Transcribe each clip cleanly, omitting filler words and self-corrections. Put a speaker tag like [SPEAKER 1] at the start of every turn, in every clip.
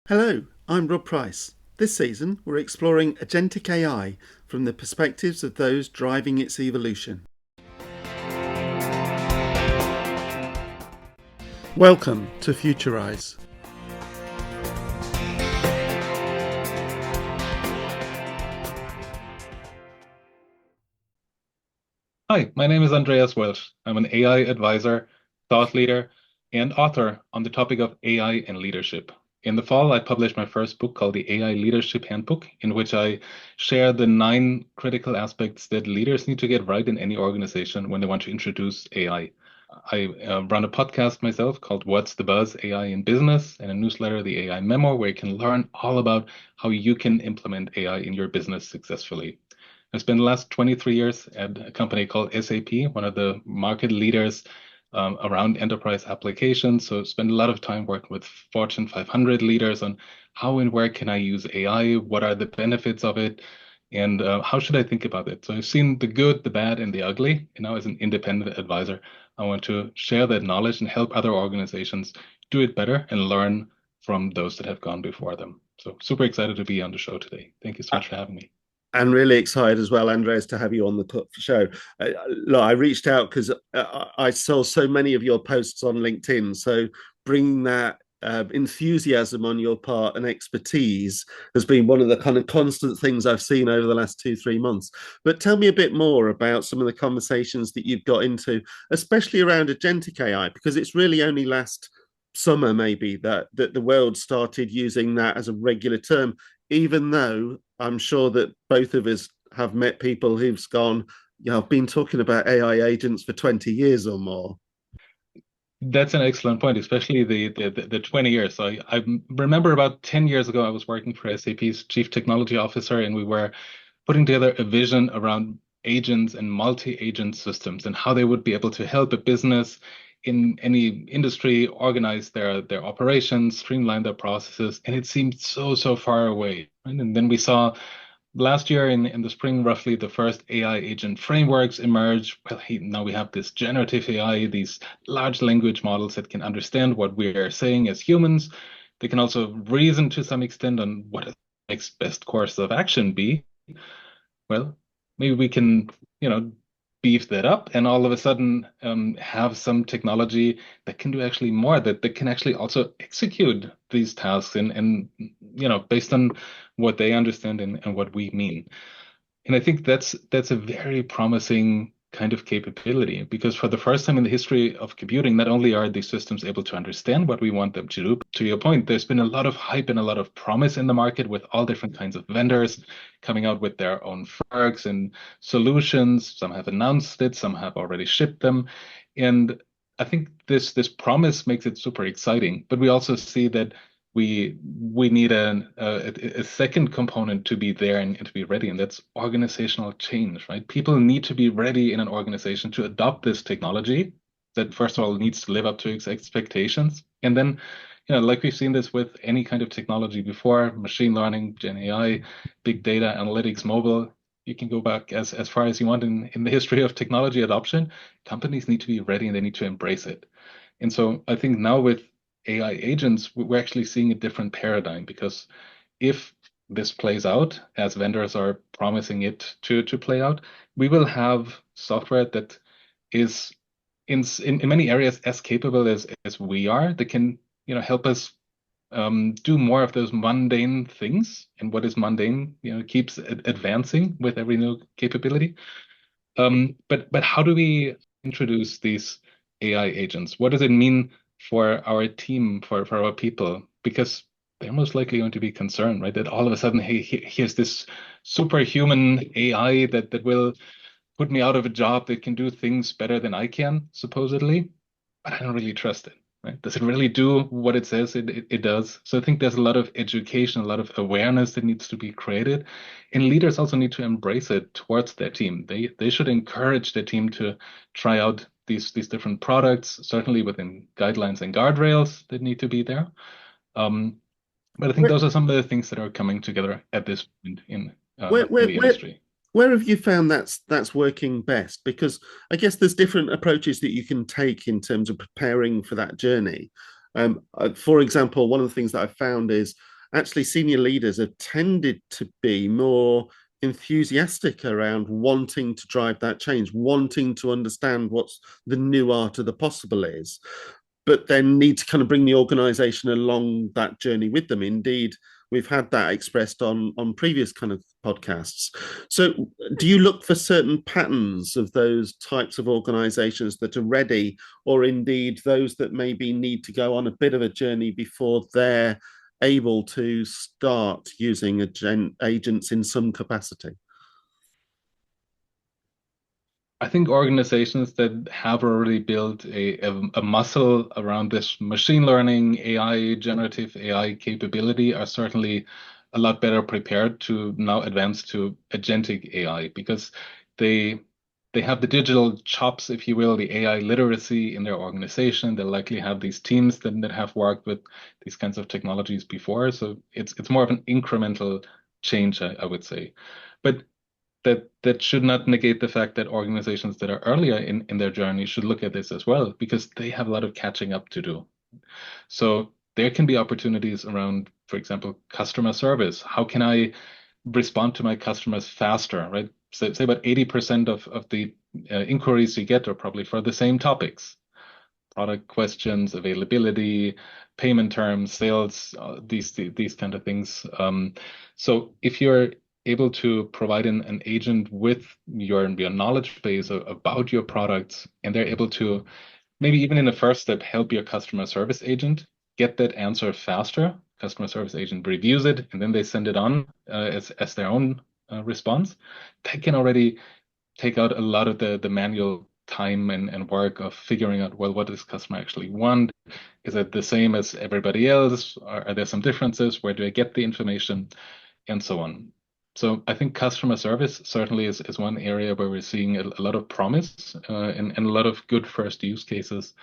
[SPEAKER 1] Hello, I'm Rob Price. This season, we're exploring Agentic AI from the perspectives of those driving its evolution. Welcome to Futurise.
[SPEAKER 2] Hi, my name is Andreas Welsch. I'm an AI advisor, thought leader, and author on the topic of AI and leadership. In the fall, I published my first book called the AI Leadership Handbook, in which I share the 9 critical aspects that leaders need to get right in any organization when they want to introduce AI. I run a podcast myself called What's the Buzz? AI in Business, and a newsletter, the AI Memo, where you can learn all about how you can implement AI in your business successfully. I spent the last 23 years at a company called SAP, one of the market leaders around enterprise applications. So spend a lot of time working with Fortune 500 leaders on how and where can I use AI, what are the benefits of it, and how should I think about it. So I've seen the good, the bad, and the ugly. And now as an independent advisor, I want to share that knowledge and help other organizations do it better and learn from those that have gone before them. So super excited to be on the show today. Thank you so much for having me.
[SPEAKER 1] And really excited as well, Andreas, to have you on the show. Look, I reached out because I saw so many of your posts on LinkedIn. So bringing that enthusiasm on your part and expertise has been one of the kind of constant things I've seen over the last 2, 3 months. But tell me a bit more about some of the conversations that you've got into, especially around agentic AI, because it's really only last summer maybe that the world started using that as a regular term, even though I'm sure that both of us have met people who've gone, I've been talking about AI agents for 20 years or more.
[SPEAKER 2] That's an excellent point, especially the 20 years. So I remember about 10 years ago, I was working for SAP's Chief Technology Officer, and we were putting together a vision around agents and multi-agent systems and how they would be able to help a business in any industry organize their operations, streamline their processes. And it seemed so far away. Right? And then we saw last year in the spring, roughly, the first AI agent frameworks emerge. Well, now we have this generative AI, these large language models that can understand what we are saying as humans. They can also reason to some extent on what the next best course of action be. Well, maybe we can, beef that up and all of a sudden have some technology that can do actually more, that can actually also execute these tasks and based on what they understand and what we mean. And I think that's a very promising kind of capability because for the first time in the history of computing, not only are these systems able to understand what we want them to do, to your point, there's been a lot of hype and a lot of promise in the market with all different kinds of vendors coming out with their own frameworks and solutions. Some have announced it, some have already shipped them. And I think this promise makes it super exciting, but we also see that we need a second component to be there and to be ready, and that's organizational change, right? People need to be ready in an organization to adopt this technology that first of all needs to live up to its expectations. And then, like we've seen this with any kind of technology before, machine learning, Gen AI, big data, analytics, mobile, you can go back as far as you want in the history of technology adoption. Companies need to be ready and they need to embrace it. And so I think now with AI agents, we're actually seeing a different paradigm because if this plays out as vendors are promising it to play out, we will have software that is in many areas as capable as we are that can help us do more of those mundane things. And what is mundane, keeps advancing with every new capability. But how do we introduce these AI agents? What does it mean for our team, for our people? Because they're most likely going to be concerned, right? That all of a sudden, hey, here's this superhuman AI that will put me out of a job that can do things better than I can, supposedly, but I don't really trust it. Right? Does it really do what it says it does? So I think there's a lot of education, a lot of awareness that needs to be created. And leaders also need to embrace it towards their team. They should encourage their team to try out these different products, certainly within guidelines and guardrails that need to be there. Um, but I think
[SPEAKER 1] Where,
[SPEAKER 2] those are some of the things that are coming together at this point
[SPEAKER 1] where,
[SPEAKER 2] in
[SPEAKER 1] where,
[SPEAKER 2] the
[SPEAKER 1] where,
[SPEAKER 2] industry.
[SPEAKER 1] where have you found that's working best? Because I guess there's different approaches that you can take in terms of preparing for that journey. For example, one of the things that I've found is actually senior leaders have tended to be more enthusiastic around wanting to drive that change, wanting to understand what's the new art of the possible is, but then need to kind of bring the organization along that journey with them. Indeed, we've had that expressed on previous kind of podcasts. So do you look for certain patterns of those types of organizations that are ready, or indeed those that maybe need to go on a bit of a journey before they're able to start using agents in some capacity?
[SPEAKER 2] I think organizations that have already built a muscle around this machine learning, AI, generative AI capability are certainly a lot better prepared to now advance to agentic AI, because they they have the digital chops, if you will, the AI literacy in their organization. They likely have these teams that have worked with these kinds of technologies before. So it's more of an incremental change, I would say. But that should not negate the fact that organizations that are earlier in their journey should look at this as well, because they have a lot of catching up to do. So there can be opportunities around, for example, customer service. How can I respond to my customers faster, right? So, say about 80% of the inquiries you get are probably for the same topics: product questions, availability, payment terms, sales, these kind of things. So if you're able to provide an agent with your knowledge base about your products, and they're able to maybe even in the first step help your customer service agent get that answer faster. Customer service agent reviews it and then they send it on as their own response. That can already take out a lot of the manual time and work of figuring out, well, what does customer actually want? Is it the same as everybody else? Are there some differences? Where do I get the information? And so on. So I think customer service certainly is one area where we're seeing a lot of promise and a lot of good first use cases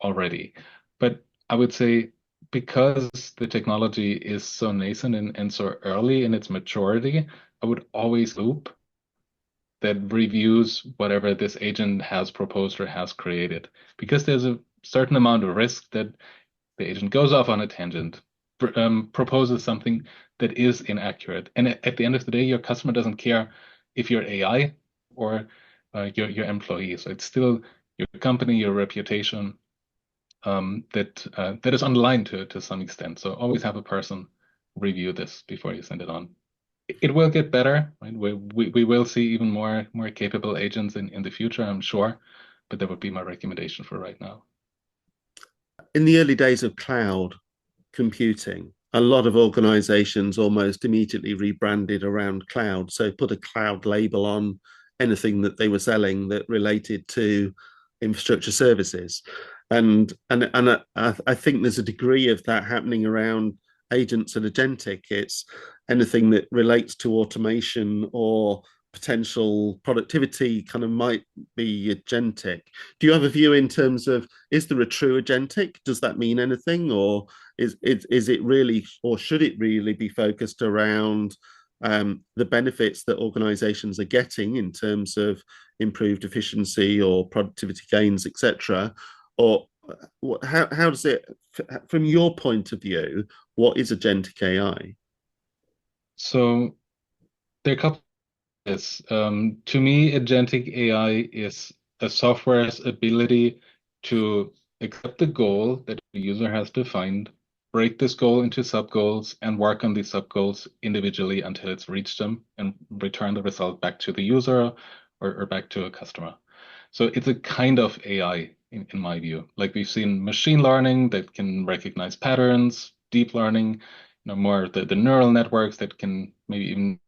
[SPEAKER 2] already. But I would say, because the technology is so nascent and so early in its maturity, I would always loop that reviews whatever this agent has proposed or has created, because there's a certain amount of risk that the agent goes off on a tangent, proposes something that is inaccurate. And at the end of the day, your customer doesn't care if you're AI or your employee. So it's still your company, your reputation that is on the line to some extent. So always have a person review this before you send it on. It will get better, right? We will see even more capable agents in the future, I'm sure, but that would be my recommendation for right now.
[SPEAKER 1] In the early days of cloud computing, a lot of organizations almost immediately rebranded around cloud. So put a cloud label on anything that they were selling that related to infrastructure services. And I think there's a degree of that happening around agents and agentic. It's anything that relates to automation or potential productivity kind of might be agentic. Do you have a view in terms of, is there a true agentic? Does that mean anything, or is it really, or should it really be focused around the benefits that organizations are getting in terms of improved efficiency or productivity gains, etc.? Or how does it, from your point of view, what is agentic AI?
[SPEAKER 2] So there are a couple. Yes. To me, agentic AI is a software's ability to accept the goal that the user has defined, break this goal into sub-goals, and work on these sub-goals individually until it's reached them and return the result back to the user or back to a customer. So it's a kind of AI in my view. Like we've seen machine learning that can recognize patterns, deep learning, more the neural networks that can maybe even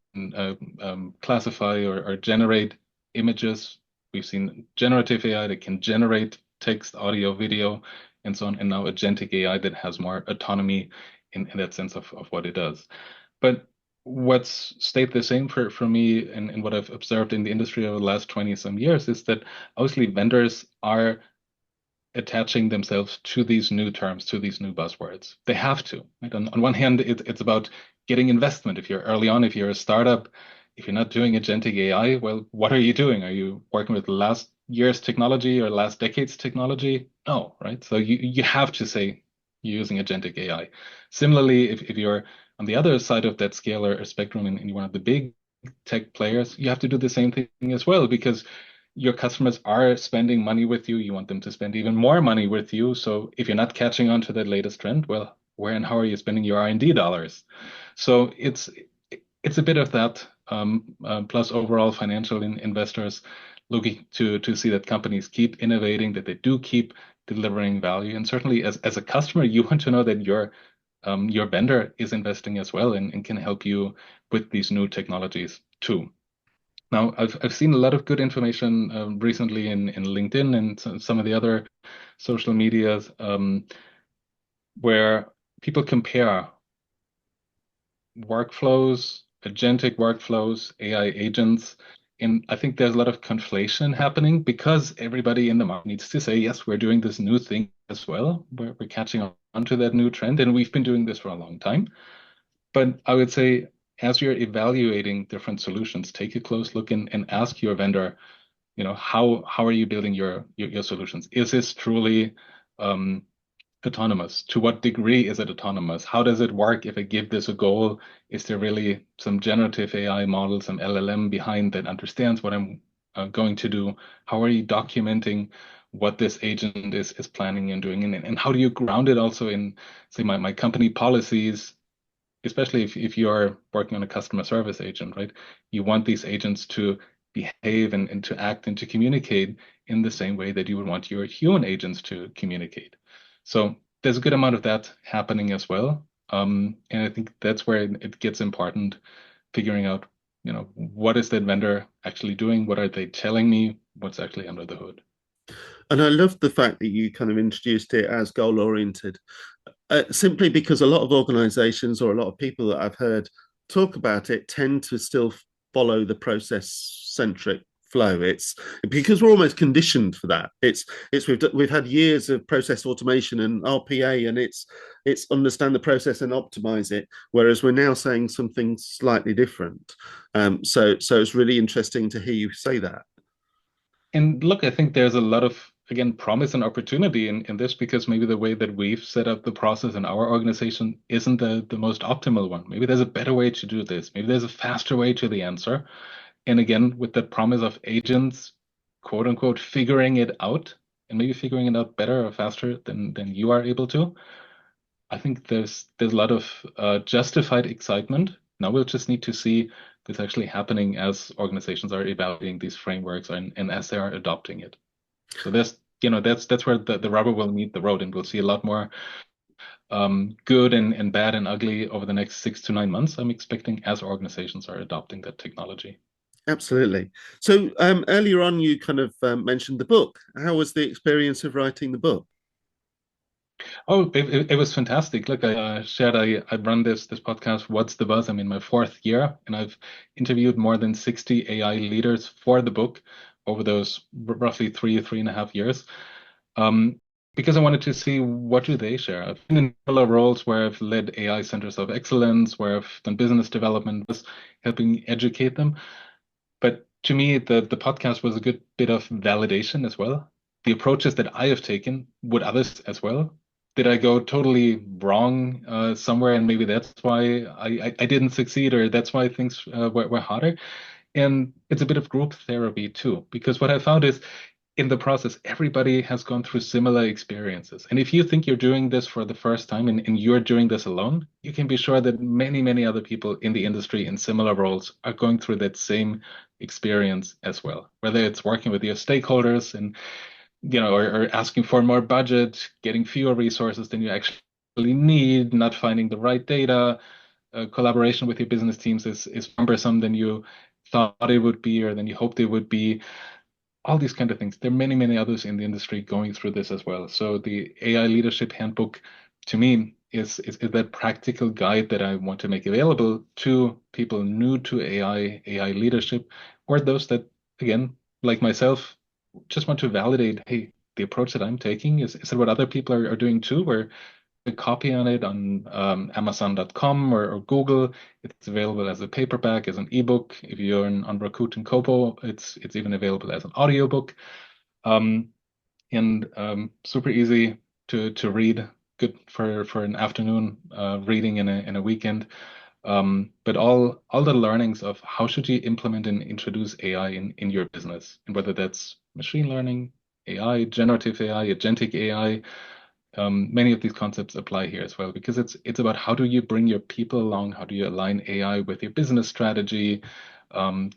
[SPEAKER 2] classify or generate images. We've seen generative AI that can generate text, audio, video, and so on, and now agentic AI that has more autonomy in that sense of what it does. But what's stayed the same for me and what I've observed in the industry over the last 20 some years is that obviously vendors are attaching themselves to these new terms, to these new buzzwords. They have to. Right? On one hand, it's about getting investment. If you're early on, if you're a startup, if you're not doing agentic AI, well, what are you doing? Are you working with last year's technology or last decade's technology? No, right? So you have to say you're using agentic AI. Similarly, if you're on the other side of that scale or spectrum, in one of the big tech players, you have to do the same thing as well, because your customers are spending money with you. You want them to spend even more money with you. So if you're not catching on to that latest trend, well, where and how are you spending your R&D dollars? So it's a bit of that, plus overall financial investors looking to see that companies keep innovating, that they do keep delivering value. And certainly as a customer, you want to know that your vendor is investing as well and can help you with these new technologies too. Now, I've seen a lot of good information recently in LinkedIn and some of the other social medias, where people compare workflows, agentic workflows, AI agents. And I think there's a lot of conflation happening because everybody in the market needs to say, yes, we're doing this new thing as well. We're catching on to that new trend, and we've been doing this for a long time. But I would say, as you're evaluating different solutions, take a close look and ask your vendor, how are you building your solutions? Is this truly autonomous? To what degree is it autonomous? How does it work if I give this a goal? Is there really some generative AI model, some LLM behind that understands what I'm going to do? How are you documenting what this agent is planning and doing? And how do you ground it also in, say, my company policies, especially if you're working on a customer service agent, right? You want these agents to behave and to act and to communicate in the same way that you would want your human agents to communicate. So there's a good amount of that happening as well. And I think that's where it gets important, figuring out, what is that vendor actually doing? What are they telling me? What's actually under the hood?
[SPEAKER 1] And I love the fact that you kind of introduced it as goal oriented, simply because a lot of organizations or a lot of people that I've heard talk about it tend to still follow the process centric flow. It's because we're almost conditioned for that. We've had years of process automation and RPA, and it's understand the process and optimize it. Whereas we're now saying something slightly different. So it's really interesting to hear you say that.
[SPEAKER 2] And look, I think there's a lot of, again, promise and opportunity in this, because maybe the way that we've set up the process in our organization isn't the most optimal one. Maybe there's a better way to do this. Maybe there's a faster way to the answer. And again, with the promise of agents, quote unquote, figuring it out, and maybe figuring it out better or faster than you are able to, I think there's a lot of justified excitement. Now we'll just need to see this actually happening as organizations are evaluating these frameworks and as they are adopting it. So that's where the rubber will meet the road, and we'll see a lot more good and bad and ugly over the next 6 to 9 months, I'm expecting, as organizations are adopting that technology.
[SPEAKER 1] Absolutely. So earlier on, you kind of mentioned the book. How was the experience of writing the book?
[SPEAKER 2] Oh, it was fantastic. Look, I shared, I run this podcast, What's the Buzz? I'm in my 4th year, and I've interviewed more than 60 AI leaders for the book over those roughly 3.5 years. Because I wanted to see, what do they share. I've been in similar roles where I've led AI centers of excellence, where I've done business development, was helping educate them. But to me, the podcast was a good bit of validation as well. The approaches that I have taken, would others as well? Did I go totally wrong somewhere, and maybe that's why I didn't succeed, or that's why things were harder? And it's a bit of group therapy too, because what I found is, in the process, everybody has gone through similar experiences. And if you think you're doing this for the first time, and you're doing this alone, you can be sure that many, many other people in the industry in similar roles are going through that same experience as well, whether it's working with your stakeholders and, or asking for more budget, getting fewer resources than you actually need, not finding the right data, collaboration with your business teams is cumbersome than you thought it would be, or than you hoped it would be. All these kind of things. There are many, many others in the industry going through this as well. So the AI Leadership Handbook, to me, is that practical guide that I want to make available to people new to AI leadership, or those that, again, like myself, just want to validate, hey, the approach that I'm taking is it what other people are doing too, where a copy on it on Amazon.com or Google. It's available as a paperback, as an ebook. If you're on Rakuten and Kobo, it's even available as an audiobook. And super easy to read. good for an afternoon reading in a weekend. But all the learnings of how should you implement and introduce AI in your business, and whether that's machine learning, AI, generative AI, agentic AI, many of these concepts apply here as well, because it's about how do you bring your people along, how do you align AI with your business strategy,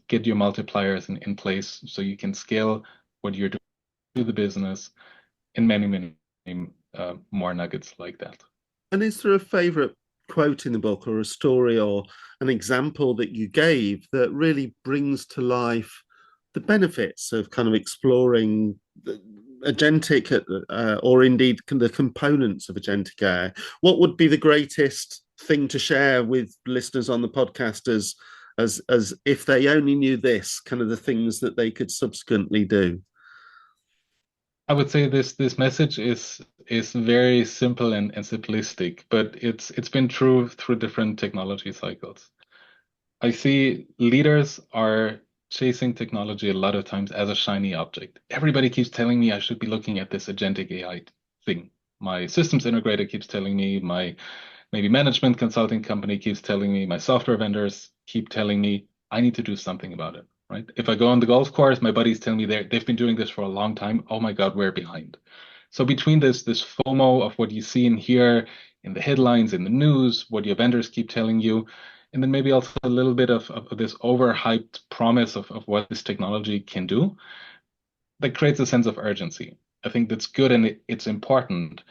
[SPEAKER 2] get your multipliers in place so you can scale what you're doing to the business, and many more nuggets like that.
[SPEAKER 1] And is there a favorite quote in the book or a story or an example that you gave that really brings to life the benefits of kind of exploring agentic or indeed the components of agentic AI? What would be the greatest thing to share with listeners on the podcast as if they only knew this, kind of the things that they could subsequently do?
[SPEAKER 2] I would say this message is very simple and simplistic, but it's been true through different technology cycles. I see leaders are chasing technology a lot of times as a shiny object. Everybody keeps telling me I should be looking at this agentic AI thing. My systems integrator keeps telling me, my maybe management consulting company keeps telling me, my software vendors keep telling me I need to do something about it, right? If I go on the golf course, my buddies tell me they've been doing this for a long time. Oh my God, we're behind. So between this FOMO of what you see and hear in the headlines, in the news, what your vendors keep telling you, and then maybe also a little bit of this overhyped promise of what this technology can do, that creates a sense of urgency. I think that's good and it's important.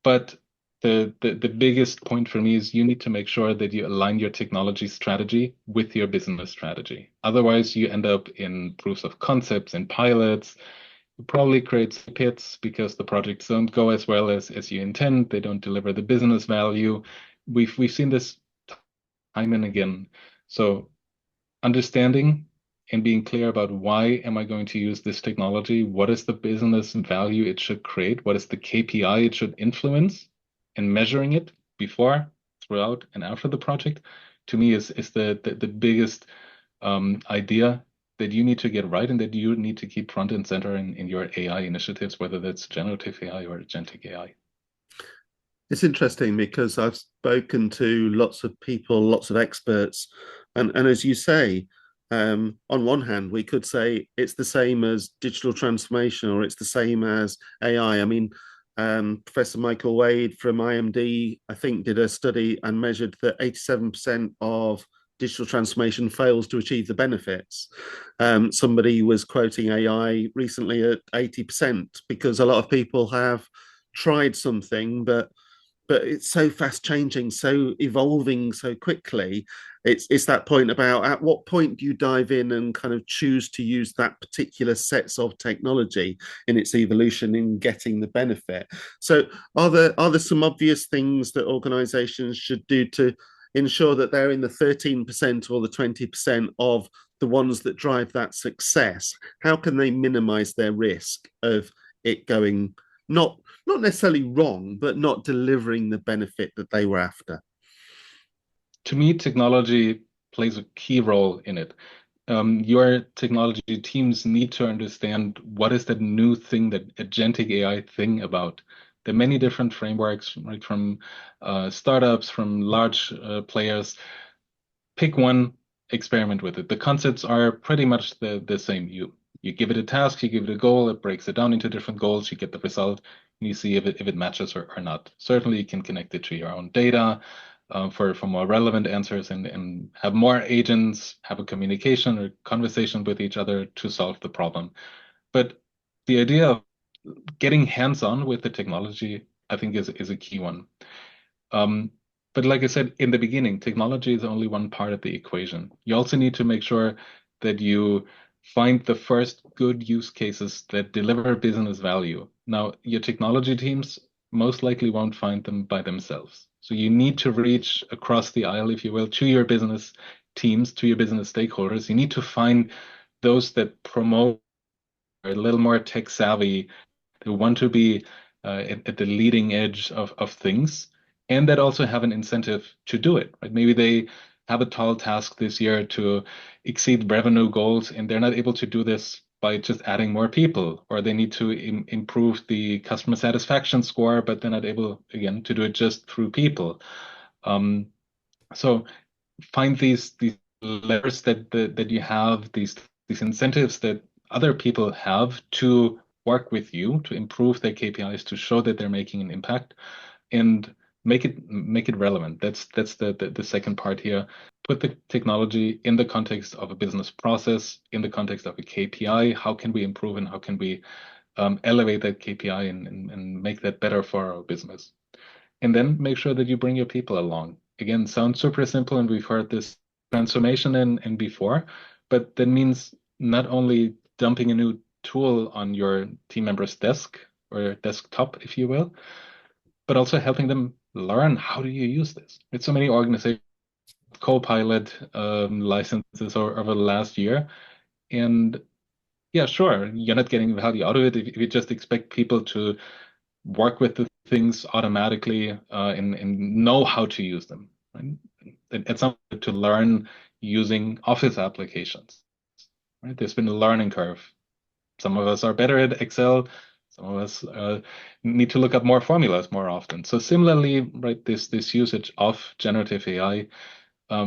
[SPEAKER 2] But the biggest point for me is you need to make sure that you align your technology strategy with your business strategy. Otherwise, you end up in proofs of concepts and pilots. You probably create pits because the projects don't go as well as you intend. They don't deliver the business value. We've seen this time and again. So understanding and being clear about why am I going to use this technology? What is the business value it should create? What is the KPI it should influence? And measuring it before, throughout, and after the project, to me is the biggest idea that you need to get right and that you need to keep front and center in your AI initiatives, whether that's generative AI or agentic AI.
[SPEAKER 1] It's interesting because I've spoken to lots of people, lots of experts, and as you say, on one hand, we could say it's the same as digital transformation or it's the same as AI. I mean, Professor Michael Wade from IMD, I think, did a study and measured that 87% of digital transformation fails to achieve the benefits. Somebody was quoting AI recently at 80% because a lot of people have tried something, but it's so fast changing, so evolving so quickly. It's that point about at what point do you dive in and kind of choose to use that particular sets of technology in its evolution in getting the benefit. So are there some obvious things that organizations should do to ensure that they're in the 13% or the 20% of the ones that drive that success? How can they minimize their risk of it going not necessarily wrong, but not delivering the benefit that they were after?
[SPEAKER 2] To me, technology plays a key role in it. Your technology teams need to understand what is that new thing, that agentic AI thing about. There are many different frameworks, right, from startups, from large players. Pick one, experiment with it. The concepts are pretty much the same. You give it a task, you give it a goal, it breaks it down into different goals, you get the result, and you see if it matches or not. Certainly, you can connect it to your own data for more relevant answers and have more agents have a communication or conversation with each other to solve the problem. But the idea of getting hands-on with the technology, I think, is a key one. But like I said in the beginning, technology is only one part of the equation. You also need to make sure that you find the first good use cases that deliver business value. Now, your technology teams most likely won't find them by themselves. So you need to reach across the aisle, if you will, to your business teams, to your business stakeholders. You need to find those that promote are a little more tech savvy, who want to be at the leading edge of things, and that also have an incentive to do it, right? Maybe they have a tall task this year to exceed revenue goals, and they're not able to do this by just adding more people, or they need to improve the customer satisfaction score, but they're not able, again, to do it just through people. So find these levers that you have, these incentives that other people have to work with you to improve their KPIs, to show that they're making an impact, and make it relevant. That's the second part here. Put the technology in the context of a business process, in the context of a KPI. How can we improve and how can we elevate that KPI and make that better for our business? And then make sure that you bring your people along. Again, sounds super simple, and we've heard this transformation in before, but that means not only dumping a new tool on your team member's desk or desktop, if you will, but also helping them learn, how do you use this? It's so many organizations, Copilot licenses over the last year. And yeah, sure, you're not getting value out of it if you just expect people to work with the things automatically and know how to use them. Right? It's something to learn using Office applications. Right? There's been a learning curve. Some of us are better at Excel. Some of us need to look up more formulas more often. So similarly, right, this usage of generative AI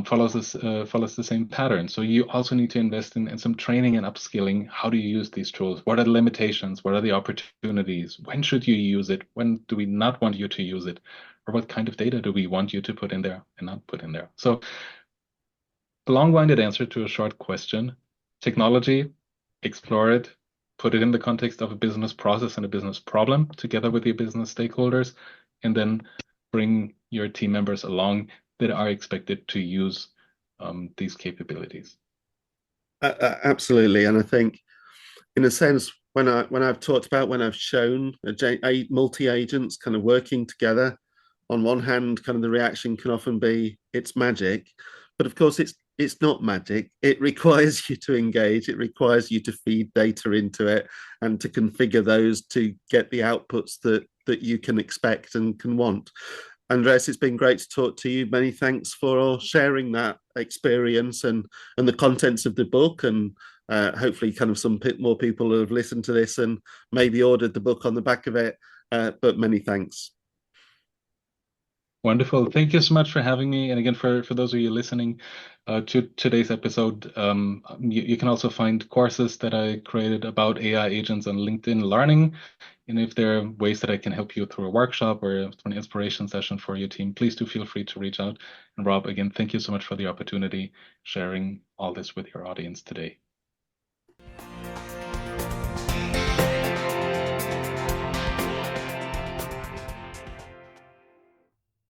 [SPEAKER 2] follows the same pattern. So you also need to invest in some training and upskilling. How do you use these tools? What are the limitations? What are the opportunities? When should you use it? When do we not want you to use it? Or what kind of data do we want you to put in there and not put in there? So a long-winded answer to a short question. Technology, explore it, put it in the context of a business process and a business problem together with your business stakeholders, and then bring your team members along that are expected to use these capabilities.
[SPEAKER 1] Absolutely, and I think, in a sense, when I've shown multi agents kind of working together, on one hand, kind of the reaction can often be it's magic, but of course it's not magic. It requires you to engage. It requires you to feed data into it and to configure those to get the outputs that you can expect and can want. Andreas, it's been great to talk to you. Many thanks for sharing that experience and the contents of the book, and hopefully kind of some more people have listened to this and maybe ordered the book on the back of it. But many thanks.
[SPEAKER 2] Wonderful. Thank you so much for having me. And again, for those of you listening to today's episode, you can also find courses that I created about AI agents on LinkedIn Learning. And if there are ways that I can help you through a workshop or an inspiration session for your team, please do feel free to reach out. And Rob, again, thank you so much for the opportunity sharing all this with your audience today.